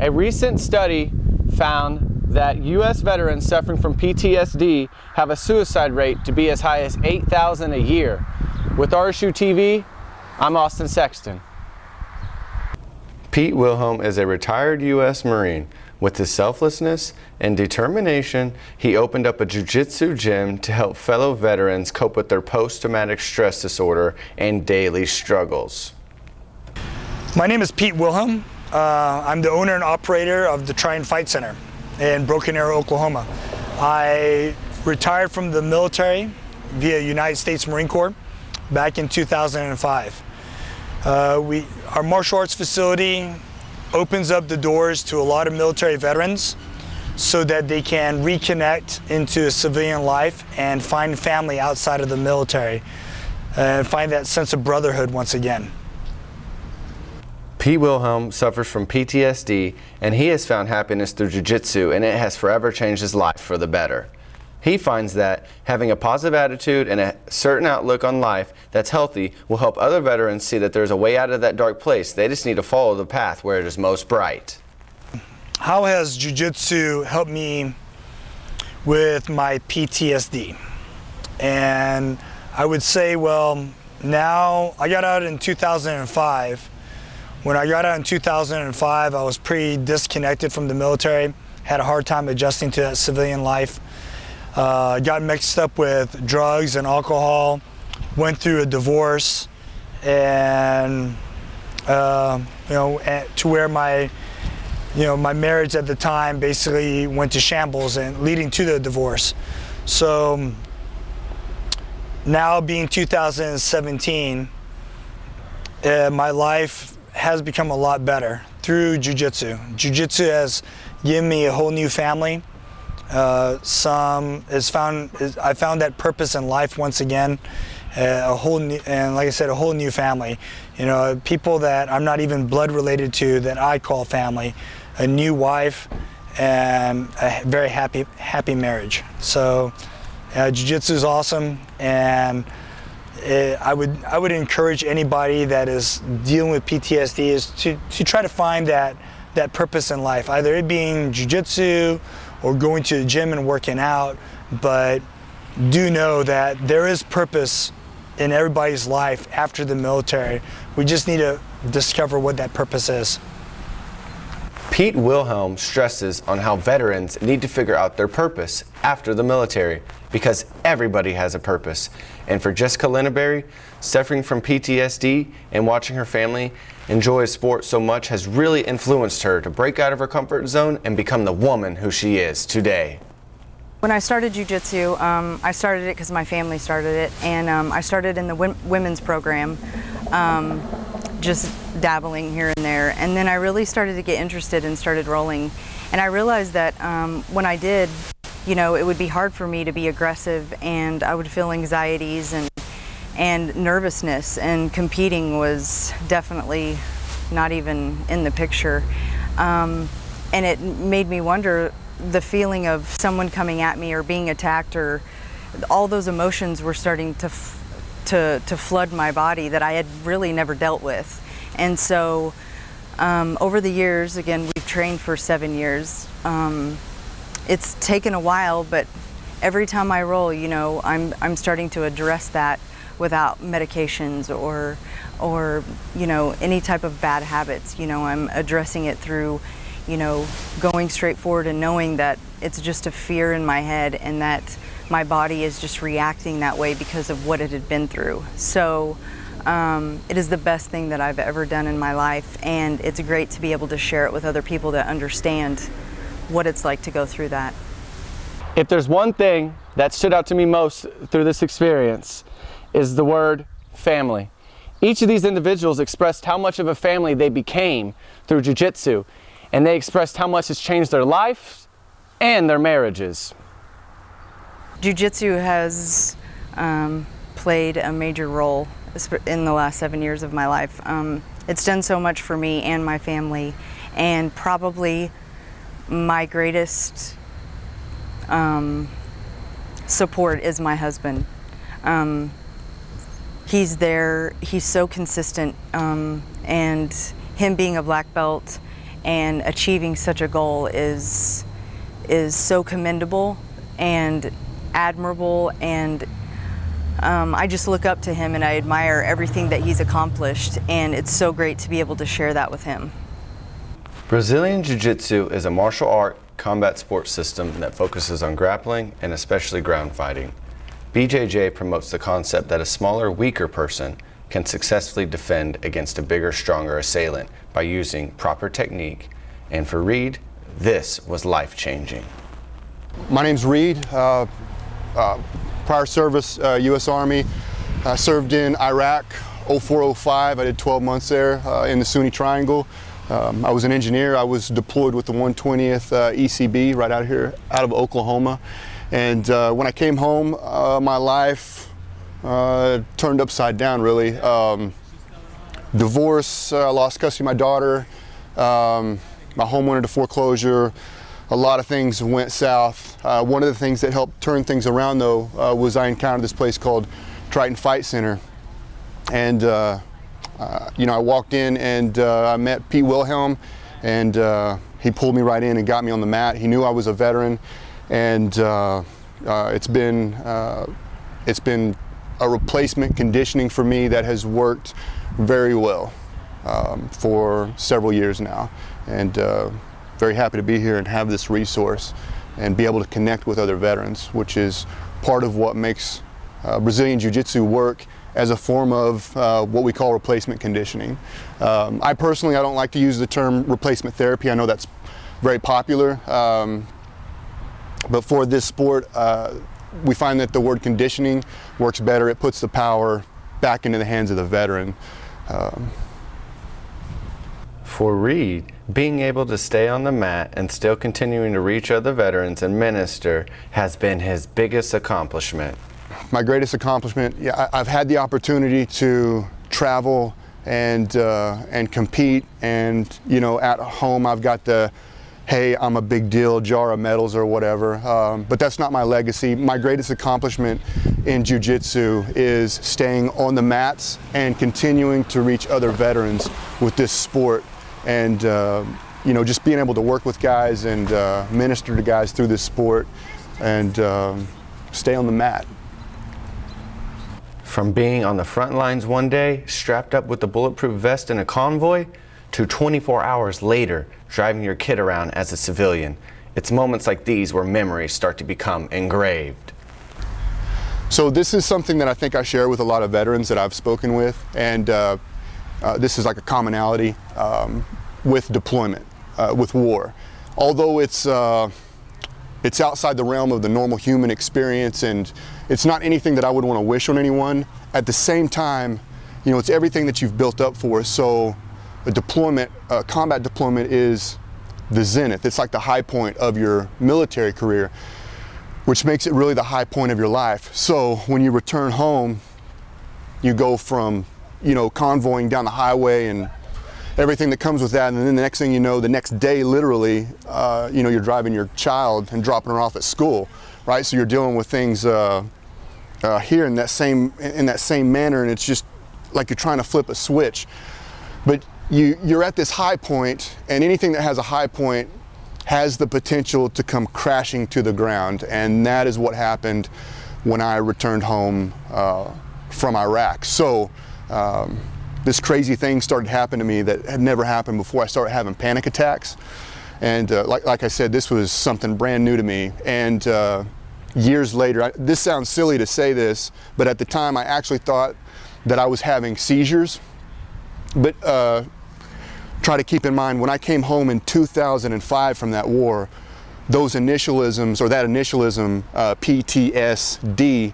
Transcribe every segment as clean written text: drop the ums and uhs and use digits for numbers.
A recent study found that U.S. veterans suffering from PTSD have a suicide rate to be as high as 8,000 a year. With RSU TV, I'm Austin Sexton. Pete Wilhelm is a retired U.S. Marine. With his selflessness and determination, he opened up a jiu-jitsu gym to help fellow veterans cope with their post-traumatic stress disorder and daily struggles. My name is Pete Wilhelm. I'm the owner and operator of the Triton Fight Center in Broken Arrow, Oklahoma. I retired from the military via United States Marine Corps back in 2005. Our martial arts facility opens up the doors to a lot of military veterans so that they can reconnect into a civilian life and find family outside of the military and find that sense of brotherhood once again. Pete Wilhelm suffers from PTSD, and he has found happiness through jiu-jitsu, and it has forever changed his life for the better. He finds that having a positive attitude and a certain outlook on life that's healthy will help other veterans see that there's a way out of that dark place. They just need to follow the path where it is most bright. How has jiu-jitsu helped me with my PTSD? And I would say, well, now I got out in 2005. When I got out in 2005, I was pretty disconnected from the military, had a hard time adjusting to that civilian life. Got mixed up with drugs and alcohol, went through a divorce, and to where my marriage at the time basically went to shambles and leading to the divorce. So now being 2017, my life has become a lot better through jiu-jitsu. Jiu-jitsu has given me a whole new family. I found that purpose in life once again, and like I said, a whole new family. You know, people that I'm not even blood related to that I call family, a new wife, and a very happy marriage. So, jiu-jitsu is awesome, and I would encourage anybody that is dealing with PTSD is to try to find that purpose in life, either it being jiu-jitsu or going to the gym and working out, but do know that there is purpose in everybody's life after the military. We just need to discover what that purpose is. Pete Wilhelm stresses on how veterans need to figure out their purpose after the military, because everybody has a purpose. And for Jessica Linneberry, suffering from PTSD and watching her family enjoy sport so much has really influenced her to break out of her comfort zone and become the woman who she is today. When I started jiu-jitsu, I started it because my family started it, and I started in the women's program, just dabbling here and there, and then I really started to get interested and started rolling, and I realized that when I did, it would be hard for me to be aggressive, and I would feel anxieties and nervousness, and competing was definitely not even in the picture. And it made me wonder the feeling of someone coming at me or being attacked, or all those emotions were starting to flood my body that I had really never dealt with. And so over the years, again, we've trained for 7 years. It's taken a while, but every time I roll, I'm starting to address that without medications or any type of bad habits. I'm addressing it through, going straight forward and knowing that it's just a fear in my head and that my body is just reacting that way because of what it had been through. So it is the best thing that I've ever done in my life, and it's great to be able to share it with other people that understand what it's like to go through that. If there's one thing that stood out to me most through this experience, is the word family. Each of these individuals expressed how much of a family they became through jiu-jitsu, and they expressed how much it's changed their lives and their marriages. Jiu-jitsu has played a major role in the last 7 years of my life. It's done so much for me and my family, and probably my greatest support is my husband. He's there, he's so consistent, and him being a black belt and achieving such a goal is so commendable and admirable, and I just look up to him and I admire everything that he's accomplished, and it's so great to be able to share that with him. Brazilian Jiu-Jitsu is a martial art combat sports system that focuses on grappling and especially ground fighting. BJJ promotes the concept that a smaller, weaker person can successfully defend against a bigger, stronger assailant by using proper technique. And for Reed, this was life-changing. My name's Reed. Prior service, U.S. Army. I served in Iraq, 04-05. I did 12 months there in the Sunni Triangle. I was an engineer. I was deployed with the 120th ECB right out here, out of Oklahoma. And when I came home, my life turned upside down, really. Divorce, lost custody of my daughter, my home went into foreclosure. A lot of things went south. One of the things that helped turn things around, though, was I encountered this place called Triton Fight Center. And you know, I walked in and I met Pete Wilhelm, and he pulled me right in and got me on the mat. He knew I was a veteran, and it's been a replacement conditioning for me that has worked very well for several years now, and very happy to be here and have this resource and be able to connect with other veterans, which is part of what makes Brazilian Jiu-Jitsu work as a form of what we call replacement conditioning. I personally, I don't like to use the term replacement therapy. I know that's very popular, but for this sport, we find that the word conditioning works better. It puts the power back into the hands of the veteran. For Reed, being able to stay on the mat and still continuing to reach other veterans and minister has been his biggest accomplishment. My greatest accomplishment, yeah, I've had the opportunity to travel and compete, and you know, at home I've got the, hey, I'm a big deal jar of medals or whatever, but that's not my legacy. My greatest accomplishment in Jiu-Jitsu is staying on the mats and continuing to reach other veterans with this sport, and you know, just being able to work with guys and minister to guys through this sport and stay on the mat. From being on the front lines one day, strapped up with a bulletproof vest in a convoy, to 24 hours later, driving your kid around as a civilian. It's moments like these where memories start to become engraved. So this is something that I think I share with a lot of veterans that I've spoken with, and this is like a commonality with deployment, with war. Although it's outside the realm of the normal human experience, and it's not anything that I would want to wish on anyone. At the same time, you know, it's everything that you've built up for. So a deployment, combat deployment is the zenith. It's like the high point of your military career, which makes it really the high point of your life. So when you return home, you go from, you know, convoying down the highway and everything that comes with that, and then the next thing you know, the next day, literally, you know, you're driving your child and dropping her off at school, right? So you're dealing with things here in that same manner, and it's just like you're trying to flip a switch. But you're at this high point, and anything that has a high point has the potential to come crashing to the ground, and that is what happened when I returned home from Iraq. So this crazy thing started happening to me that had never happened before. I started having panic attacks, and like I said, this was something brand new to me. And years later, this sounds silly to say this, but at the time I actually thought that I was having seizures. But try to keep in mind, when I came home in 2005 from that war, those initialisms, or that initialism, PTSD,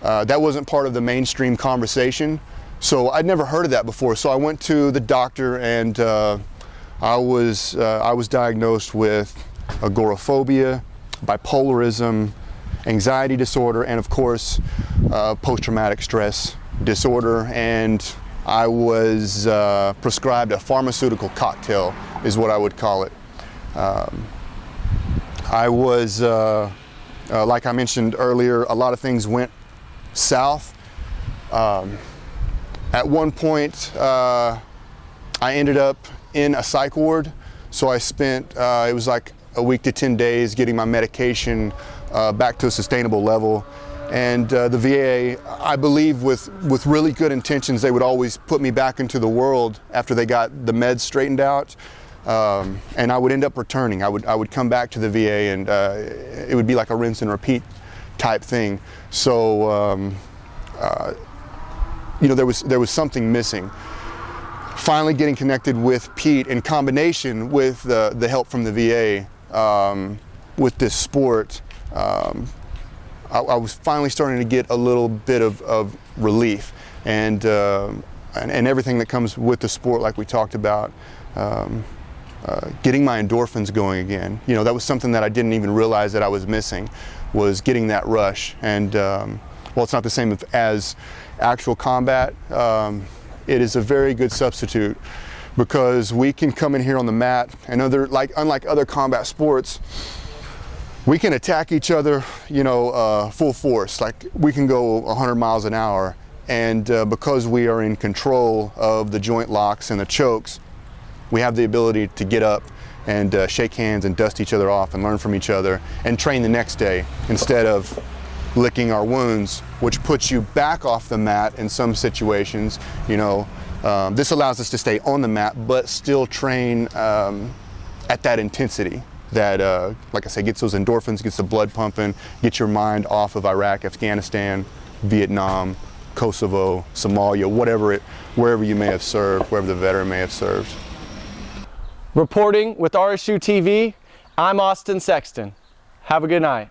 that wasn't part of the mainstream conversation. So I'd never heard of that before. So I went to the doctor, and I was diagnosed with agoraphobia, bipolarism, anxiety disorder, and of course, post-traumatic stress disorder. And I was prescribed a pharmaceutical cocktail, is what I would call it. I was, like I mentioned earlier, a lot of things went south. At one point, I ended up in a psych ward. So I spent, it was like a week to 10 days getting my medication back to a sustainable level. And the VA, I believe with really good intentions, they would always put me back into the world after they got the meds straightened out. And I would end up returning. I would come back to the VA, and it would be like a rinse and repeat type thing. So, you know, there was something missing. Finally getting connected with Pete in combination with the help from the VA with this sport, I was finally starting to get a little bit of relief, and everything that comes with the sport, like we talked about, getting my endorphins going again. You know, that was something that I didn't even realize that I was missing, was getting that rush. And while it's not the same as actual combat, it is a very good substitute, because we can come in here on the mat, and unlike other combat sports, we can attack each other, you know, full force. Like, we can go 100 miles an hour, and because we are in control of the joint locks and the chokes, we have the ability to get up and shake hands and dust each other off and learn from each other and train the next day, instead of licking our wounds, which puts you back off the mat in some situations. You know, this allows us to stay on the mat but still train at that intensity that, like I say, gets those endorphins, gets the blood pumping, gets your mind off of Iraq, Afghanistan, Vietnam, Kosovo, Somalia, wherever you may have served, wherever the veteran may have served. Reporting with RSU TV, I'm Austin Sexton. Have a good night.